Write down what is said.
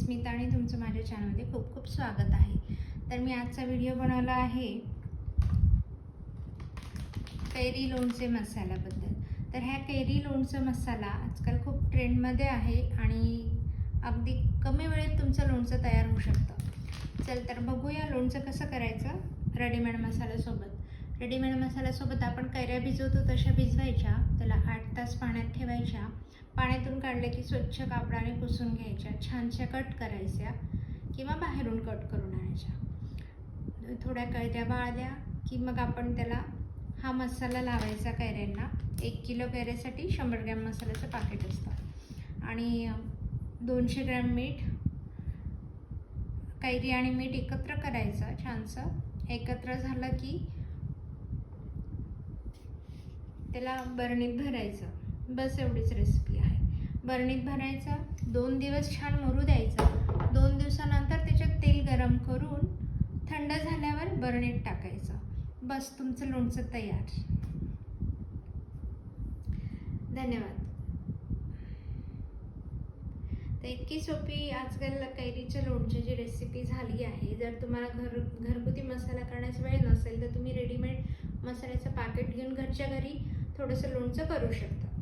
स्मिता आणि तुमचं माझ्या चॅनलमध्ये खूप खूप स्वागत आहे। तर मी आजचा व्हिडिओ बनवला आहे कैरी लोणचे मसाल्याबद्दल। तर ह्या कैरी लोणचं मसाला आजकाल खूप ट्रेंडमध्ये आहे आणि अगदी कमी वेळेत तुमचं लोणचं तयार होऊ शकतं। चल तर बघूया लोणचं कसं करायचं रेडीमेड मसाल्यासोबत। रेडीमेड मसाल्यासोबत आपण कैऱ्या भिजवतो तशा भिजवायच्या, त्याला 8 तास पाण्यात ठेवायच्या। पाण्यातून काढले की स्वच्छ कापडाने पुसून घ्यायच्या, छानशा कट करायच्या किंवा बाहेरून कट करून आणायच्या। थोड्या कैऱ्या बाळल्या की मग आपण त्याला हा मसाला लावायचा कैऱ्यांना। 1 किलो कैऱ्यासाठी 100 ग्रॅम मसाल्याचं पाकिट असतं आणि 200 ग्रॅम मीठ। कैरी आणि मीठ एकत्र करायचं छानसं। एकत्र झालं की त्याला बरणीत भरायचं। बस एवढीच रेसिपी आहे। बरणीत भरायचं, 2 दिवस छान मुरू द्यायचं। 2 दिवसानंतर त्याच्यात तेल गरम करून थंड झाल्यावर बरणीत टाकायचं। बस तुमचं लोणचं तयार। धन्यवाद। तर इतकी सोपी आजकाल कैरीच्या लोणच्याची रेसिपी झाली आहे। जर तुम्हाला घरगुती मसाला करण्यास वेळ नसेल तर तुम्ही रेडीमेड मसाल्याचं पाकिट घेऊन घरच्या घरी थोडंसं लोणचं करू शकता।